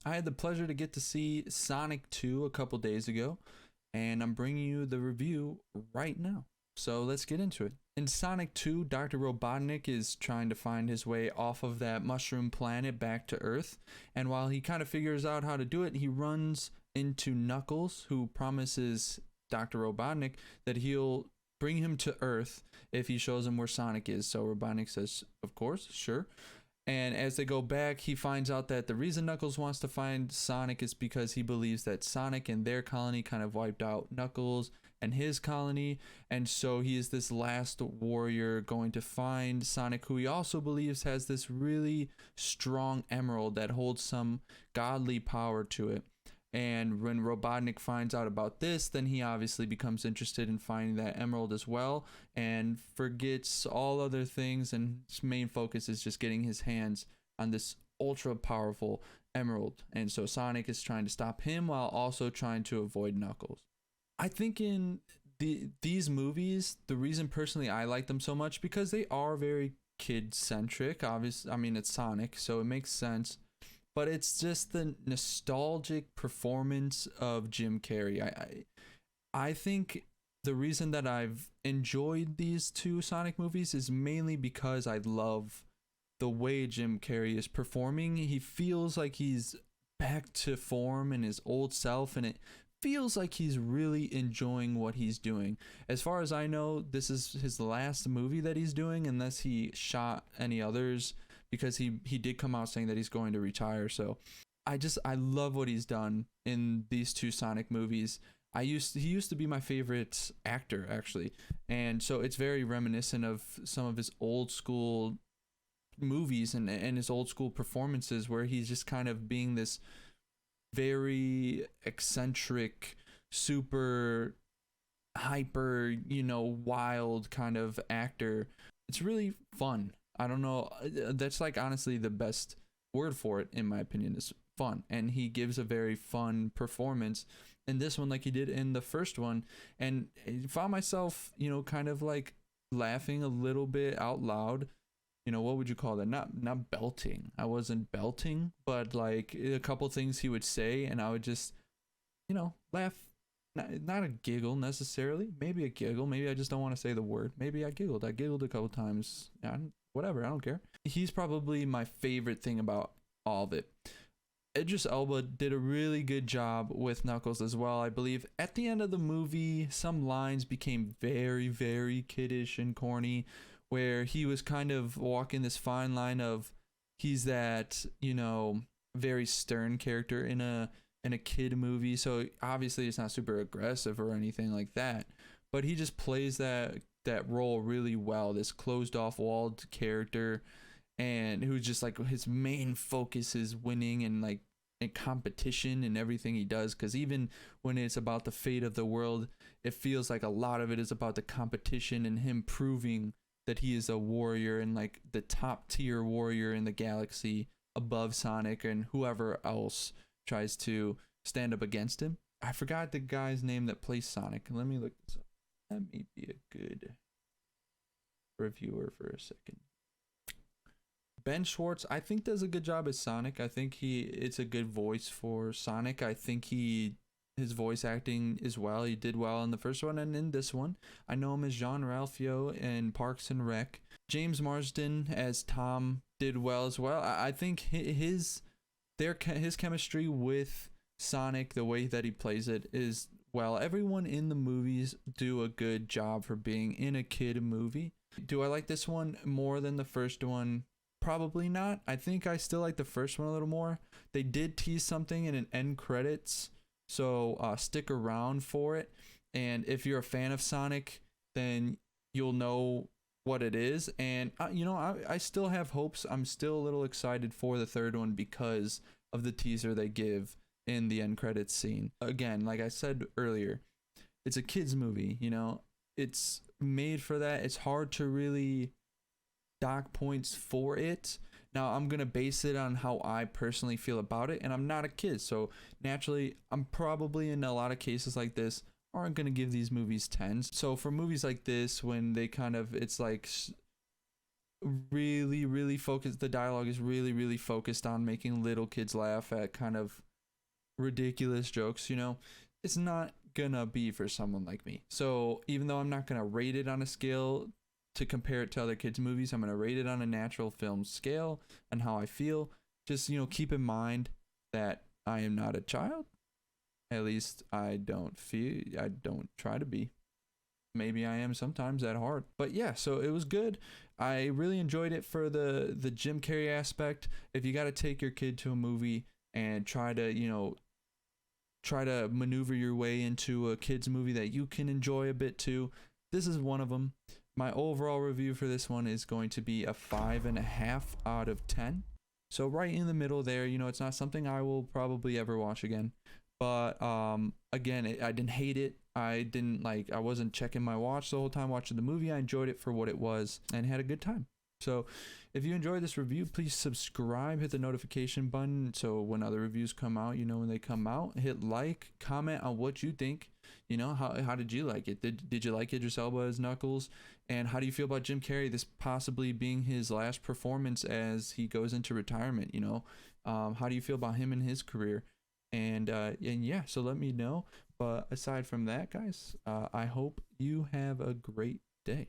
I had the pleasure to get to see Sonic 2 a couple days ago, and I'm bringing you the review right now. So let's get into it. In Sonic 2, Dr. Robotnik is trying to find his way off of that mushroom planet back to Earth, and while he kind of figures out how to do it, he runs into Knuckles, who promises Dr. Robotnik that he'll bring him to Earth if he shows him where Sonic is. So Robotnik says, of course, sure. And as they go back, he finds out that the reason Knuckles wants to find Sonic is because he believes that Sonic and their colony kind of wiped out Knuckles and his colony. And so he is this last warrior going to find Sonic, who he also believes has this really strong emerald that holds some godly power to it. And when Robotnik finds out about this, then he obviously becomes interested in finding that emerald as well and forgets all other things. And his main focus is just getting his hands on this ultra powerful emerald. And so Sonic is trying to stop him while also trying to avoid Knuckles. I think in these movies, the reason personally I like them so much because they are very kid centric. Obviously, I mean, it's Sonic, so it makes sense. But it's just the nostalgic performance of Jim Carrey. I think the reason that I've enjoyed these two Sonic movies is mainly because I love the way Jim Carrey is performing. He feels like he's back to form and his old self, and it feels like he's really enjoying what he's doing. As far as I know, this is his last movie that he's doing, unless he shot any others, because he did come out saying that he's going to retire. So I love what he's done in these two Sonic movies. He used to be my favorite actor, actually, and so it's very reminiscent of some of his old school movies and his old school performances, where he's just kind of being this very eccentric, super hyper, wild kind of actor. It's really fun. I don't know. That's like honestly the best word for it, in my opinion, is fun. And he gives a very fun performance in this one, like he did in the first one. And I found myself, kind of like laughing a little bit out loud. What would you call that? Not belting. I wasn't belting, but like a couple things he would say, and I would just, laugh. Not a giggle necessarily. Maybe a giggle. Maybe I just don't want to say the word. Maybe I giggled. I giggled a couple times. Whatever, I don't care. He's probably my favorite thing about all of it. Idris Elba did a really good job with Knuckles as well. I believe at the end of the movie, some lines became very, very kiddish and corny, where he was kind of walking this fine line of he's that, very stern character in a kid movie. So obviously it's not super aggressive or anything like that, but he just plays that role really well, this closed off walled character, and who's just like his main focus is winning and like in competition and everything he does, because even when it's about the fate of the world, it feels like a lot of it is about the competition and him proving that he is a warrior and like the top tier warrior in the galaxy above Sonic and whoever else tries to stand up against him. I forgot the guy's name that plays Sonic. Let me look this up. That may be a good reviewer for a second. Ben Schwartz, I think, does a good job as Sonic. I think it's a good voice for Sonic. I think his voice acting is well. He did well in the first one and in this one. I know him as Jean-Ralphio in Parks and Rec. James Marsden as Tom did well as well. I think his chemistry with Sonic, the way that he plays it, is well. Everyone in the movies do a good job for being in a kid movie. Do I like this one more than the first one? Probably not. I think I still like the first one a little more. They did tease something in an end credits, so stick around for it. And if you're a fan of Sonic, then you'll know what it is. And I still have hopes. I'm still a little excited for the third one because of the teaser they give in the end credits scene. Again, like I said earlier, it's a kids movie. It's made for that. It's hard to really dock points for it. Now I'm gonna base it on how I personally feel about it, and I'm not a kid, so naturally I'm probably in a lot of cases like this aren't gonna give these movies 10s. So for movies like this, when they kind of, it's like really focused. The dialogue is really focused on making little kids laugh at kind of ridiculous jokes. It's not gonna be for someone like me. So even though I'm not gonna rate it on a scale to compare it to other kids movies, I'm gonna rate it on a natural film scale and how I feel. Just keep in mind that I am not a child. At least I don't try to be. Maybe I am sometimes at heart. But yeah, so it was good. I really enjoyed it for the Jim Carrey aspect. If you got to take your kid to a movie and try to maneuver your way into a kids movie that you can enjoy a bit too, this is one of them. My overall review for this one is going to be a 5.5 out of 10. So right in the middle there. It's not something I will probably ever watch again. But again, I didn't hate it. I wasn't checking my watch the whole time watching the movie. I enjoyed it for what it was and had a good time. So if you enjoyed this review, please subscribe, hit the notification button so when other reviews come out, when they come out. Hit like, comment on what you think. How did you like it? Did you like Idris Elba as Knuckles? And how do you feel about Jim Carrey, this possibly being his last performance as he goes into retirement? How do you feel about him and his career? And yeah, so let me know. But aside from that, guys, I hope you have a great day.